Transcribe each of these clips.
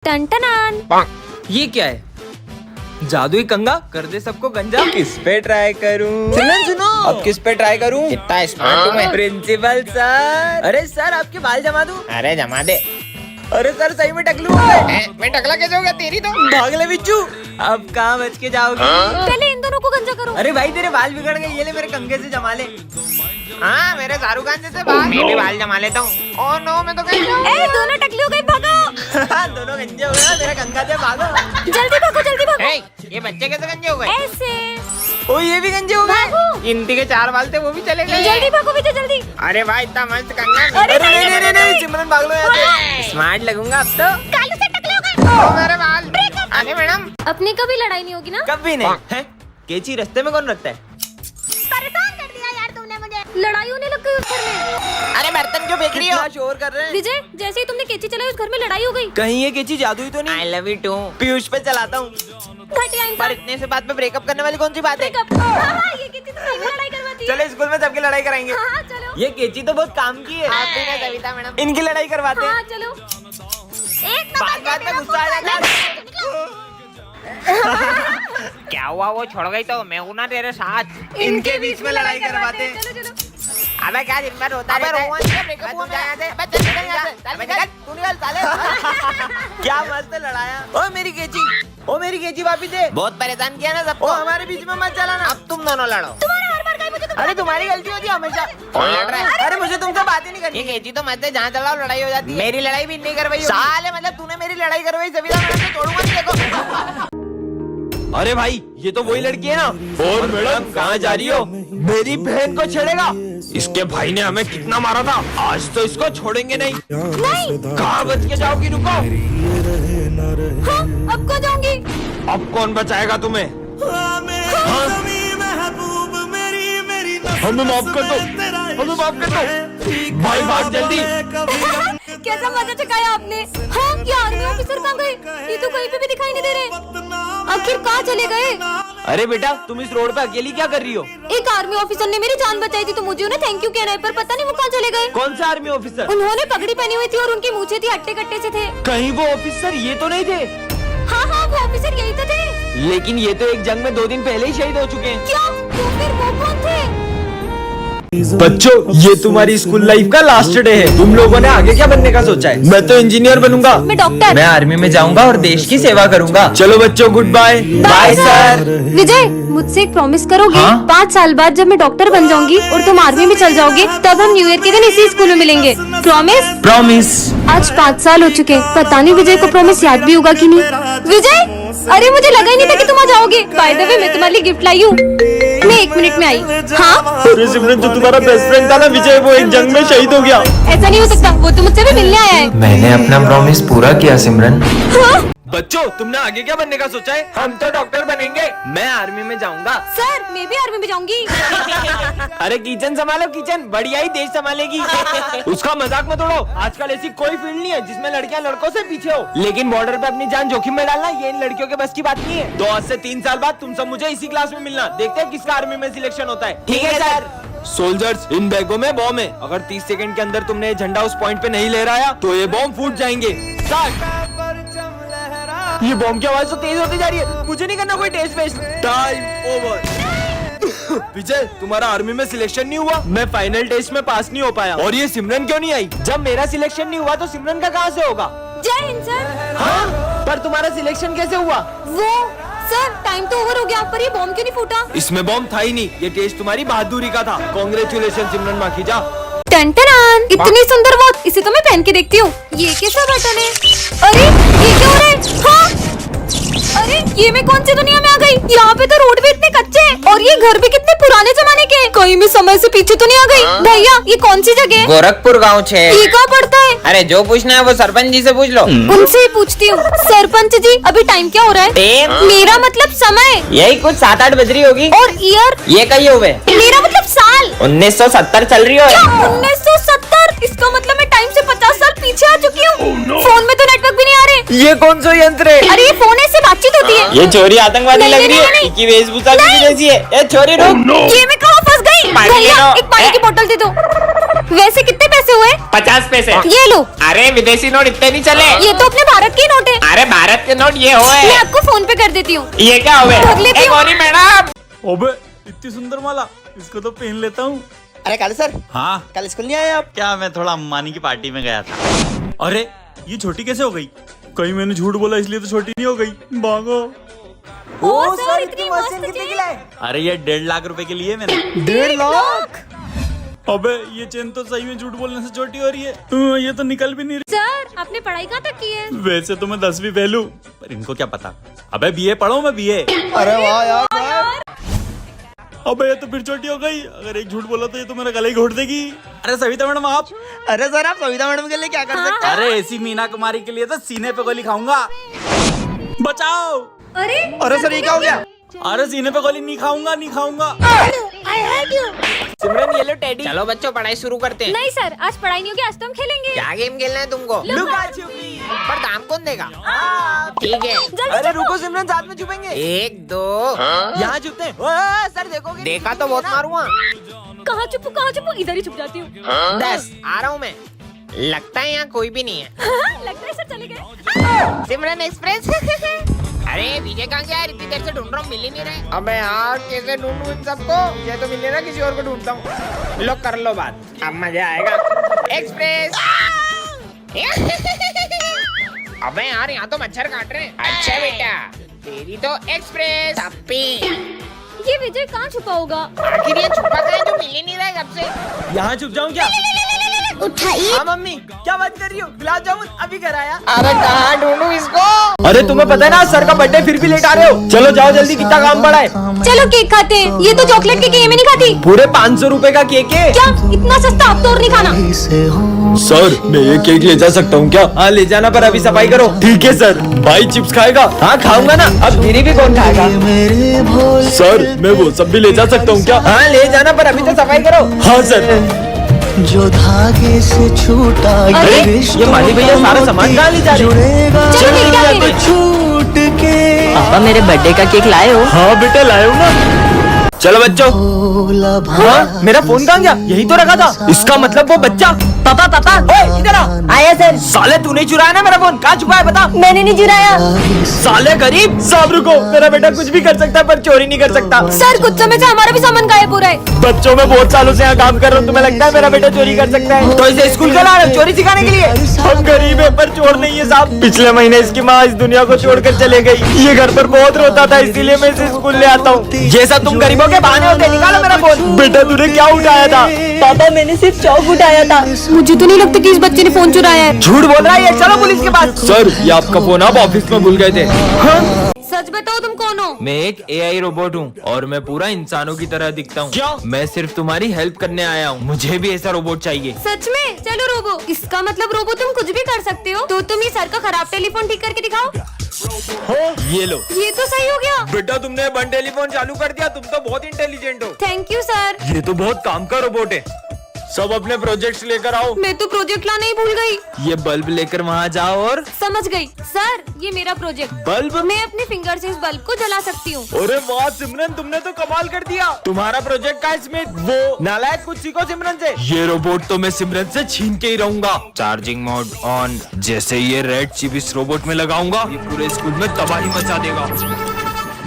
Ton. ये क्या है? जादुई कंगा कर दे सबको गंजा। किस पे ट्राई करूं? सुनो अब किस पे ट्राई करूं? कितना स्मार्ट हूँ मैं। प्रिंसिपल सर, अरे सर आपके बाल जमा दूं? अरे जमा दे। अरे सर सही में टकलू मैं टकला कैसे हो गया तेरी तो। भाग ले बिच्छू, अब कहाँ बच के जाओगे? पहले इन दोनों को गंजा करो। अरे भाई तेरे बाल बिगड़ गए, ये ले मेरे कंगे से जमा ले। हाँ मेरे शाहरुख खान जैसे बाल। मैं भी बाल जमा लेता हूँ। ओह नो मैं तो गई। ए दोनों टकली हो गई, भागो दोनों गंजे हो गए, मेरा कंगा से भागो। जल्दी भागो जल्दी भागो। हे, ये बच्चे कैसे गंजे हो गए? ऐसे ओ ये भी गंजे हो गए। भागो गिनती के 4 बाल थे वो भी चले गए। जल्दी भागो विजय जल्दी। अरे भाई इतना मस्त कंगा। अरे नहीं सिमरन भाग लो यहाँ से। स्मार्ट लगूंगा अब तो। कालू से टकले हो गए। ओ मेरे बाल। अरे मैडम अपनी कभी लड़ाई नहीं होगी ना? कभी नहीं है। केची रास्ते में कौन रखता है? परेशान कर दिया यार तुमने मुझे। लड़ाई होने लग गई उस घर में। अरे बर्तन क्यों फेंक रही हो? कितना शोर कर रहे हैं। विजय जैसे ही तुमने केची चलाई उस घर में लड़ाई हो गई। कहीं ये केची जादुई तो नहीं? I love you too. Piyush पे चलाता हूँ। घटिया इंसान। पर इतने से बात पे ब्रेकअप करने वाली कौन सी बात है? ब्रेकअप। हाँ, ये केची तो सही में लड़ाई करवाती है। चलो स्कूल में सबकी लड़ाई कराएंगे। हाँ चलो। ये केची तो बहुत काम की है। आप भी ना सविता मैडम। इनकी लड़ाई करवाते हैं। हाँ चलो। एक बात बात में गुस्सा आ जाता है। क्या हुआ वो छोड़ गई तो मैं हूँ ना तेरे साथ। इनके बीच में लड़ाई करवाते हैं। चलो चलो। अबे क्या दिन भर होता रहता है? क्या मस्त लड़ाया। ओ मेरी केची, ओ मेरी केची वापिस दे। बहुत परेशान किया ना ओ सबको। हमारे बीच में मत चलाना। अब तुम दोनों लड़ो। तुम्हारा हर बार का ही मुझे अरे तुम्हारी गलती होती है हमेशा। कौन लड़ रहा है? अरे मुझे तुमसे बात ही नहीं ये करनी। केची तो मत है, जहाँ चलाओ लड़ाई हो जाती है। मेरी लड़ाई भी नहीं करवाई होगी। साले मतलब तूने मेरी लड़ाई करवाई, सविता मैडम से छोड़ूंगा नहीं देखो। अरे भाई ये तो वही लड़की है ना। और मैडम कहाँ जा रही हो? मेरी बहन को छेड़ेगा? इसके भाई ने हमें कितना मारा था, आज तो इसको छोड़ेंगे नहीं। कहाँ बच के जाओगी? रुको। हाँ, अब को जाऊंगी। अब कौन बचाएगा तुम्हें? हमें माफ कर दो, हमें माफ कर दो। भाई भाग जल्दी। कैसा मजा चकाया आपने। हाँ ये आर्मी ऑफिसर कहाँ गए? ये तो कहीं पे भी दिखाई नहीं दे रहे। आखिर कहाँ चले गए? अरे बेटा तुम इस रोड पे अकेली क्या कर रही हो? एक आर्मी ऑफिसर ने मेरी जान बचाई थी तो मुझे उन्हें थैंक यू कहना है, पर पता नहीं वो कहाँ चले गए। कौन सा आर्मी ऑफिसर? उन्होंने पगड़ी पहनी हुई थी और उनकी मूछें थी हट्टे कट्टे से थे। कहीं वो ऑफिसर ये तो नहीं थे? हाँ हाँ वो ऑफिसर यही तो थे। लेकिन ये तो एक जंग में 2 दिन पहले ही शहीद हो चुके हैं। क्या? तो फिर वो कौन थे? बच्चों ये तुम्हारी स्कूल लाइफ का लास्ट डे है। तुम लोगों ने आगे क्या बनने का सोचा है? मैं तो इंजीनियर बनूंगा। मैं डॉक्टर। मैं आर्मी में जाऊंगा और देश की सेवा करूंगा। चलो बच्चों good bye. Bye sir. Vijay मुझसे एक प्रॉमिस करोगे? हाँ? 5 साल बाद जब मैं डॉक्टर बन जाऊंगी और तुम आर्मी में चल जाओगे तब हम न्यू ईयर के दिन इसी स्कूल में मिलेंगे। प्रॉमिस? प्रॉमिस। आज 5 साल हो चुके हैं, पता नहीं विजय को प्रॉमिस याद भी होगा कि नहीं। विजय अरे मुझे लगा ही नहीं था कि तुम आ जाओगे। बाय द वे मैं तुम्हारे लिए गिफ्ट लाई हूँ। मैं 1 मिनट में आई। हाँ अरे सिमरन जो तुम्हारा बेस्ट फ्रेंड था ना विजय, वो एक जंग में शहीद हो गया। ऐसा नहीं हो सकता, वो तो मुझसे भी मिलने आया है। मैंने अपना प्रॉमिस पूरा किया सिमरन। हाँ? बच्चों तुमने आगे क्या बनने का सोचा है? हम तो डॉक्टर बनेंगे। मैं आर्मी में जाऊंगा। सर मैं भी आर्मी में जाऊंगी। अरे किचन संभालो, किचन बढ़िया ही देश संभालेगी। उसका मजाक मत उड़ाओ। आजकल ऐसी कोई फील्ड नहीं है जिसमें लड़कियां लड़कों से पीछे हो। लेकिन बॉर्डर पे अपनी जान जोखिम में डालना ये इन लड़कियों के बस की बात नहीं है। तो आज से 3 साल बाद तुम सब मुझे इसी क्लास में मिलना। देखते हैं किसका आर्मी में सिलेक्शन होता है। ठीक है सर। सोल्जर्स इन बैगों में बॉम्ब है। अगर 30 सेकंड के अंदर तुमने ये झंडा उस पॉइंट पे नहीं लहराया तो ये बॉम्ब फूट जाएंगे। ये बॉम्ब की आवाज तो तेज होती जा रही है। मुझे नहीं करना कोई टेस्ट वेस्ट। Time over. विजय तुम्हारा आर्मी में सिलेक्शन नहीं हुआ। मैं फाइनल टेस्ट में पास नहीं हो पाया। और ये सिमरन क्यों नहीं आई? जब मेरा सिलेक्शन नहीं हुआ तो सिमरन का कहाँ से होगा? जय हिंद सर। हाँ? पर तुम्हारा सिलेक्शन कैसे हुआ? वो सर टाइम तो ओवर हो गया, पर ये बॉम्ब क्यों नहीं फूटा? इसमें बॉम्ब था ही नहीं। ये टेस्ट तुम्हारी बहादुरी का था। कांग्रेचुलेशन सिमरन माखीजा। टन इतनी सुंदर वॉच, इसे तो मैं पहन के देखती हूँ। ये कैसा बटन है? अरे ये क्या हो रहा है? हाँ? अरे ये मैं कौन सी दुनिया में आ गई? यहाँ पे तो रोड भी इतने कच्चे हैं और ये घर भी कितने पुराने जमाने के हैं। कहीं मैं समय से पीछे तो नहीं आ गई? भैया ये कौन सी जगह है? गोरखपुर गाँव 6। ये कहाँ पड़ता है? अरे जो पूछना है वो सरपंच जी से पूछ लो। उनसे ही पूछती हूँ। सरपंच जी अभी टाइम क्या हो रहा है? टाइम? मेरा मतलब समय। यही कुछ 7-8 बज रही होगी। और ईयर? ये कही हुए मेरा मतलब साल। 1970 चल रही हो। 1970? इसका मतलब मैं टाइम से 50 साल पीछे आ चुकी हूँ। फोन में तो नेटवर्क भी नहीं आ रहे। ये कौन सा यंत्र है? अरे ये फोन है, इससे बातचीत होती है। ये छोरी आतंकवादी नहीं, लग रही है। नहीं, इसकी वेशभूषा भी जैसी है। ये छोरी रुक। ये मैं कहाँ फंस गई? पानी ले भैया लो। एक पानी की बोतल दे दो। वैसे कितने पैसे कैसे हुए? 50 पैसे। ये लो। अरे विदेशी नोट इतने नहीं चले। ये तो अपने भारत के नोट है। अरे भारत के नोट ये हुए। मैं आपको फोन पे कर देती हूँ। ये क्या हुए? रख लेती हूँ। गौरी मैडम। ओबे इतनी सुंदर माला, इसको तो पहन लेता हूँ। अरे काले सर, हाँ कल स्कूल नहीं आए आप? क्या, मैं थोड़ा अम्बानी की पार्टी में गया था। अरे ये छोटी कैसे हो गई? कहीं मैंने झूठ बोला इसलिए तो छोटी नहीं हो गई। भागो। ओ सर, इतनी मस्त चेन। अरे ये 1.5 लाख रुपए के लिए मैंने। 1.5 लाख? अबे ये चेन तो सही में झूठ बोलने से छोटी हो रही है। ये तो निकल भी नहीं रही। सर, आपने पढ़ाई कहाँ तक की है? वैसे तो मैं 10वीं फेल हूँ, पर इनको क्या पता। अबे बीए पढ़ो, मैं बीए। अरे वाह यार सर। अबे ये तो फिर छोटी हो गई। अगर एक झूठ बोला तो ये तो मेरा गला ही घोट देगी। अरे सविता मैडम आप। अरे सर, आप सविता मैडम के लिए क्या कर सकते हैं? अरे ऐसी मीना कुमारी के लिए तो सीने पे गोली खाऊंगा। बचाओ। अरे अरे सर, ये क्या हो गया? अरे सीने पे गोली नहीं खाऊंगा, नहीं खाऊंगा। सिमरन ये लो टेडी। चलो बच्चों पढ़ाई शुरू करते हैं। नहीं सर, आज पढ़ाई नहीं होगी, आज तो हम खेलेंगे। क्या गेम खेलना है तुमको? लुका छुपी। पर दाम कौन देगा? ठीक है। अरे रुको सिमरन, साथ में छुपेंगे। 1 2। यहाँ छुपते हैं। ओए, सर देखोगे? देखा तो बहुत मारूंगा। कहाँ छुपू, कहाँ छुपू? इधर ही छुप जाती हूँ। 10 आ रहा हूँ मैं। लगता है यहाँ कोई भी नहीं है। लगता है सर चले गए। सिमरन एक्सप्रेस। अरे विजय कहाँ गया? इतनी देर से ढूंढ रहा हूँ, मिल ही नहीं रहे। अबे यार कैसे ढूंढूं इन सबको? ये तो मिल नहीं रहा, किसी और को ढूंढता हूँ। लो कर लो बात, अब मजा आएगा। एक्सप्रेस। अबे यार यहाँ तो मच्छर काट रहे हैं। अच्छा बेटा, तेरी तो एक्सप्रेस अप्पी। ये विजय कहाँ छुपा होगा? आखिर ये छुपा कहाँ है जो मिल ही नहीं रहा है कब से? यहाँ छुप जाऊँ क्या? उठाइए। हाँ मम्मी, क्या बात कर रही हो? गुलाब जामुन अभी घर आया। अरे कहाँ ढूंढूं इसको? अरे तुम्हें पता है ना सर का बर्थडे, फिर भी लेट आ रहे हो। चलो जाओ जल्दी, कितना काम पड़ा है। चलो केक खाते हैं। ये तो चॉकलेट केक है, ये मैं नहीं खाती। पूरे 500 रुपए का केक है। क्या इतना सस्ता? अब तो और नहीं खाना। सर मैं ये केक ले जा सकता हूँ क्या? हाँ ले जाना, पर अभी सफाई करो। ठीक है सर। भाई चिप्स खाएगा? हाँ खाऊंगा ना। अब गिरी भी कौन खाएगा? सर मैं वो सब भी ले जा सकता हूँ क्या? हाँ ले जाना, पर अभी तो सफाई करो। हाँ सर। जो धागे से छूटा अरे, ये माली भैया सारा सामान कहाँ ले जा रहे हैं? चलो केक खाते हैं। छूट के पापा मेरे बर्थडे का केक लाए हो? हाँ बेटा लाए हो ना। चलो बच्चों। हाँ मेरा फोन कहाँ गया? यही तो रखा था। इसका मतलब वो बच्चा। पापा पापा ओए इधर आ। आया सर। साले तूने चुराया ना मेरा फोन? कहाँ छुपा है बता। मैंने नहीं चुराया। साले गरीब। साहब रुको, मेरा बेटा कुछ भी कर सकता है पर चोरी नहीं कर सकता। सर कुछ समय से हमारा भी सामान गायब हो रहा है। बच्चों में बहुत सालों से यहाँ काम कर रहा हूँ, तुम्हें लगता है मेरा बेटा चोरी कर सकता है? तो इसे स्कूल का ला रहे हो चोरी सिखाने के लिए? हम गरीब है पर चोर नहीं है साहब। पिछले महीने इसकी माँ इस दुनिया को छोड़कर चले गई। ये घर पर बहुत रोता था, इसीलिए मैं इसे स्कूल ले आता हूँ। ये सब तुम गरीबों के बहाने होते। निकालो मेरा फोन। बेटा तूने क्या उठाया था? पापा मैंने सिर्फ चौक उठाया था। मुझे तो नहीं लगता कि इस बच्चे ने फोन चुराया है। झूठ बोल रहा है ये। चलो पुलिस के पास। सर ये आपका फोन आप ऑफिस में भूल गए थे। सच बताओ तुम कौन हो? मैं एक AI रोबोट हूँ और मैं पूरा इंसानों की तरह दिखता हूँ। क्या? मैं सिर्फ तुम्हारी हेल्प करने आया हूँ। मुझे भी ऐसा रोबोट चाहिए। सच में? चलो रोबो। इसका मतलब रोबो तुम कुछ भी कर सकते हो। तो तुम ये सर का खराब टेलीफोन ठीक करके दिखाओ। ये लो। ये तो सही हो गया। बेटा तुमने बन टेलीफोन चालू कर दिया। तुम तो बहुत इंटेलिजेंट हो। Thank you sir. ये तो बहुत काम का रोबोट है। सब अपने प्रोजेक्ट्स लेकर आओ। मैं तो प्रोजेक्ट लाना ही भूल गई। ये बल्ब लेकर वहाँ जाओ और समझ गई सर, ये मेरा प्रोजेक्ट। बल्ब? मैं अपने फिंगर से इस बल्ब को जला सकती हूँ। अरे वाह सिमरन, तुमने तो कमाल कर दिया। तुम्हारा प्रोजेक्ट का इसमें वो नालायक, कुछ सीखो सिमरन से। ये रोबोट तो मैं सिमरन से छीन के ही रहूंगा। Charging mode on. जैसे ये रेड चिप इस रोबोट में लगाऊंगा, ये पूरे स्कूल में तबाही मचा देगा।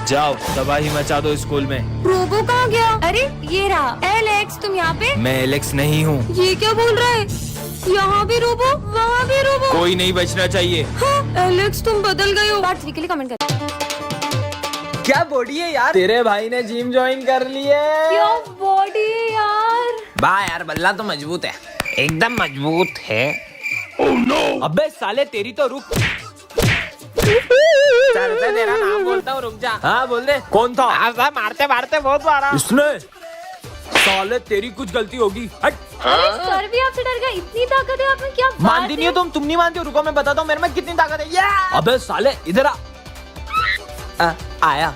जाओ तबाही मचा दो स्कूल में। रोबो कहाँ गया? अरे ये रहा। एलेक्स तुम यहाँ पे? मैं एलेक्स नहीं हूँ। ये क्या बोल रहा है? यहाँ भी रोबो, वहाँ भी रोबो। कोई नहीं बचना चाहिए। हाँ, एलेक्स तुम बदल गए हो। पार्ट 3 के लिए कमेंट कर। क्या बॉडी है यार। तेरे भाई ने जिम ज्वाइन कर ली है। क्या बॉडी है यार। वाह यार बल्ला तो मजबूत है, एकदम मजबूत है। अबे साले तेरी तो रुक। चल तेरा नाम बोलता हूँ, रुक जा। हाँ बोल दे। कौन था? मारते मारते बहुत मारा। इसने। साले तेरी कुछ गलती होगी। हट। अरे सर भी आपसे डर गया। इतनी ताकत है आप में, क्या बात मानती नहीं है? हो तुम नहीं मानती हो। रुको मैं बताता हूँ मेरे में कितनी ताकत है। अबे साले इधर आ। आया।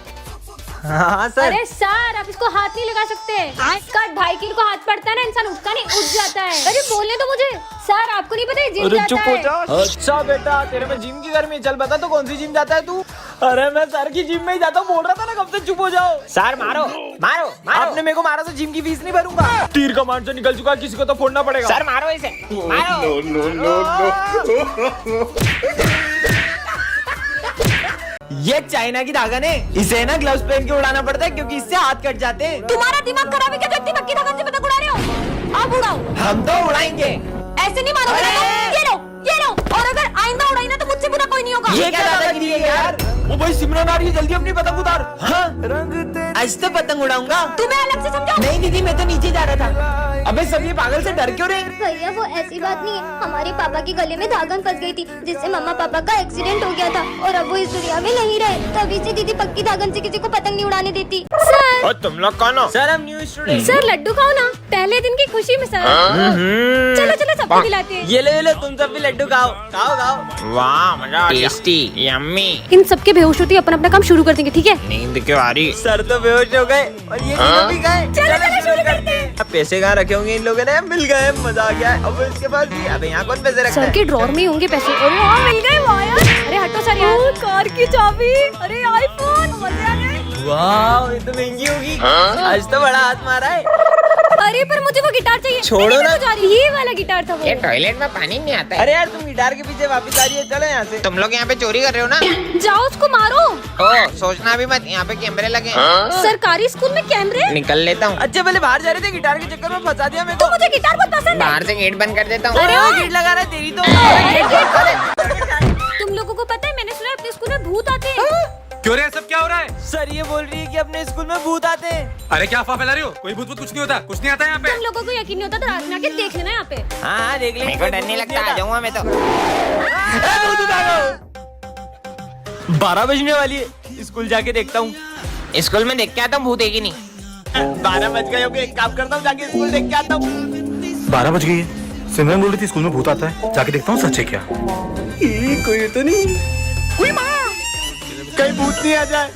हाँ सर। अरे सर आप इसको हाथ नहीं लगा सकते। इसका 2.5 किलो का हाथ पड़ता है ना, इंसान उठता नहीं, उठ जाता है। अरे बोलने तो मुझे। सर आपको नहीं पता है जिम अरे जाता चुप हो है। जा। अच्छा बेटा, तेरे में जिम की गर्मी है। चल बता तो कौन सी जिम जाता है तू? अरे मैं सर की जिम में ही जाता हूँ, बोल रहा था ना कब से चुप हो जाओ। सर मारो मारो मारो। आपने मेरे को मारा तो जिम की फीस नहीं भरूंगा। तीर कमांड से निकल चुका, किसी को तो फोड़ना पड़ेगा। सर मारो इसे मारो। ये चाइना की धागा ने, इसे ना ग्लव्स पहन के उड़ाना पड़ता है क्योंकि इससे हाथ कट जाते हैं। तुम्हारा दिमाग खराब है क्या? जो इतनी पक्की धागा से पतंग उड़ा रहे हो? आप उड़ाओ। हम तो उड़ाएंगे। ऐसे नहीं मानोगे ना? ये लो। और अगर आइंदा उड़ाई ना तो मुझसे बुरा कोई नहीं होगा। ये क्या दादागिरी है यार? ओ भाई सिमरन आ रही है, जल्दी अपनी पतंग उतार। हाँ, आज तो पतंग उड़ाऊंगा। तुम्हें अलग से समझाओ। नहीं दीदी, मैं तो नीचे जा रहा था। अबे सब ये पागल से डर क्यों रहे? भैया वो ऐसी बात नहीं है, हमारे पापा के गले में धागा फंस गई थी जिससे मम्मा पापा का एक्सीडेंट हो गया था और अब वो इस दुनिया में नहीं रहे, तभी से दीदी पक्की धागन से किसी को पतंग नहीं उड़ाने देती। सर और तुम लोग कौन हो? सर हम न्यू स्टूडेंट। सर लड्डू खाओ ना, पहले दिन की खुशी में सर। चलो चलो सबको खिलाते हैं। ये ले तुम सब भी लड्डू खाओ खाओ खाओ। वाह मजा आ गया। Tasty yummy. इन सबके बेहोश होती अपन अपना काम शुरू कर देंगे, ठीक है? नींद क्यों आ रही? सर तो बेहोश हो गए और ये तीनों भी गए। चलो शुरू करते हैं। अब पैसे कहाँ रखे होंगे इन लोगों ने? मिल गए, मजा आ गया। अब इसके पास भी, अबे यहाँ कौन पैसे रखता सर है? के ड्रॉर में ही होंगे पैसे। अरे हाँ मिल गए, वाह यार। अरे हटो सर यार। कार की चाबी, अरे आईफोन, मजे आ गए। वाह ये तो महंगी होगी। आज तो बड़ा हाथ मारा है। अरे पर मुझे वो गिटार चाहिए। छोड़ो ना। ये वाला गिटार था वो। ये टॉयलेट में पानी नहीं आता है। अरे यार तुम गिटार के पीछे वापस आ रही है, चलो यहाँ से। तुम लोग यहाँ पे चोरी कर रहे हो ना? जाओ उसको मारो। ओ सोचना भी मत, यहाँ पे कैमरे लगे हैं। सरकारी स्कूल में कैमरे? निकल लेता हूँ। अच्छा पहले बाहर जा रहे थे, गिटार के चक्कर में फंसा दिया मेरे तो को। मुझे गिटार बहुत पसंद है। बाहर से गेट बंद कर देता हूँ। अरे वो गेट लगा रहा है तेरी तो। तुम लोगों को पता है मैंने सुना है अपने स्कूल में भूत आते हैं। क्यों रे, सब क्या हो रहा है? सर ये बोल रही है कि अपने स्कूल में भूत आते हैं। अरे क्या अफवाह फैला रही हो? कोई भूत कुछ नहीं होता, कुछ नहीं आता यहाँ पे। तुम लोगों को यकीन नहीं होता तो रात में आके देख लेना यहाँ पे। हाँ देख लेंगे। मेरे को डर नहीं लगता, आ जाऊंगा मैं तो। 12 बजने वाली है, स्कूल जाके देखता हूँ। स्कूल में देख के आता हूँ, भूत है कि नहीं। 12 बज गए होंगे, एक काम करता हूँ, जाके स्कूल देख के आता हूँ। 12 बज गई है। सिमरन बोल रही थी स्कूल में भूत आता है, जाके देखता हूँ सच है क्या। कोई तो नहीं, कहीं भूत नहीं आ जाए।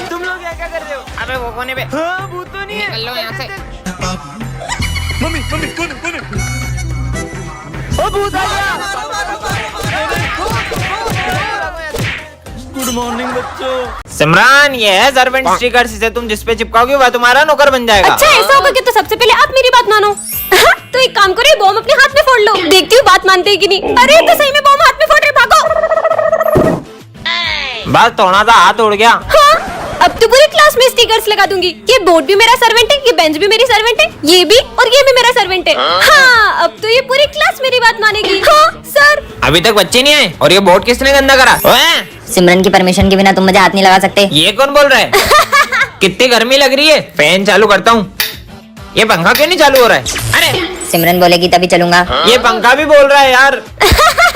तुम लोग क्या कर रहे हो? अबे वो कोने पे? हाँ भूत तो नहीं है। निकल लो यहाँ से। मम्मी मम्मी कौन है? ओ भूत आ गया। गुड मॉर्निंग बच्चों। सिमरन ये है सर्वेंट स्टिकर, इसे तुम जिस पे चिपकाओगे वह तुम्हारा नौकर बन जाएगा। अच्छा ऐसा होगा कि तो सबसे पहले आप मेरी बात मानो। तो एक काम करो, बॉम्ब अपने हाथ में फोड़ लो, देखती हूँ बात मानते हैं कि नहीं। अरे तो सही में बॉम्ब हाथ में फोड़ रहे, भागो। बस थोड़ा सा हाथ उड़ गया। हाँ अब तो पूरी क्लास में स्टिकर्स लगा दूंगी। ये बोर्ड भी मेरा सर्वेंट है, ये बेंच भी मेरी सर्वेंट है, ये भी और ये भी मेरा सर्वेंट है। हाँ अब तो ये पूरी क्लास मेरी बात मानेगी। हाँ सर। अभी तक बच्चे नहीं आए और ये बोर्ड किसने गंदा करा? ओए, सिमरन की परमिशन के बिना तुम मुझे हाथ नहीं लगा सकते। ये कौन बोल रहा है? कितनी गर्मी लग रही है, फैन चालू करता हूँ। ये पंखा क्यों नहीं चालू हो रहा है? अरे सिमरन बोलेगी तभी चलूंगा। ये पंखा भी बोल रहा है यार।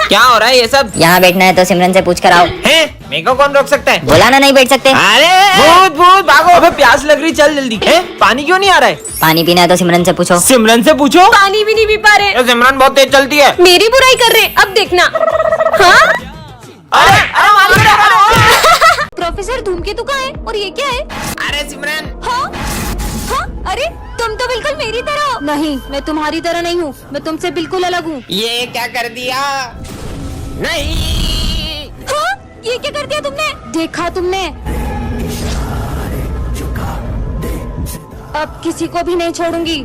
क्या हो रहा है ये सब? यहाँ बैठना है तो सिमरन से पूछ कर आओ। हैं? मेरे को कौन रोक सकता है? बोला ना नहीं बैठ सकते। अरे भूत भूत भागो। अबे प्यास लग रही, चल जल्दी। है पानी क्यों नहीं आ रहा है? पानी पीना है तो सिमरन से पूछो। सिमरन से पूछो। पानी भी नहीं पी पा रहे, ये सिमरन बहुत तेज चलती है। मेरी बुराई कर रहे, अब देखना। हाँ प्रोफेसर धूमकेतु कहाँ है और ये क्या है? अरे सिमरन, हाँ? हाँ? अरे तुम तो बिल्कुल मेरी तरह हो। नहीं मैं तुम्हारी तरह नहीं हूँ, मैं तुमसे बिल्कुल अलग हूँ। ये क्या कर दिया? नहीं। हाँ? ये क्या कर दिया तुमने? देखा तुमने? अब किसी को भी नहीं छोड़ूंगी।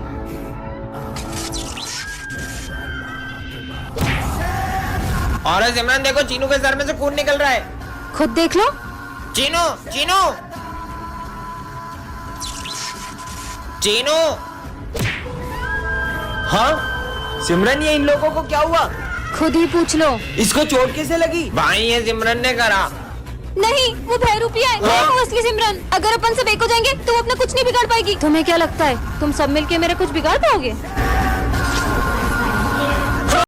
और सिमरन देखो, चीनू के सर में से खून निकल रहा है। खुद देख लो। चीनू चीनू चीनू। हाँ सिमरन ये इन लोगों को क्या हुआ? खुद ही पूछ लो। इसको चोट कैसे लगी? भाई ये सिमरन ने करा। नहीं वो भैरूपिया है, मैं हूँ असली सिमरन। अगर अपन सब एक हो जाएंगे तो वो अपना कुछ नहीं बिगाड़ पाएगी। तुम्हें क्या लगता है तुम सब मिलके मेरा कुछ बिगाड़ पाओगे?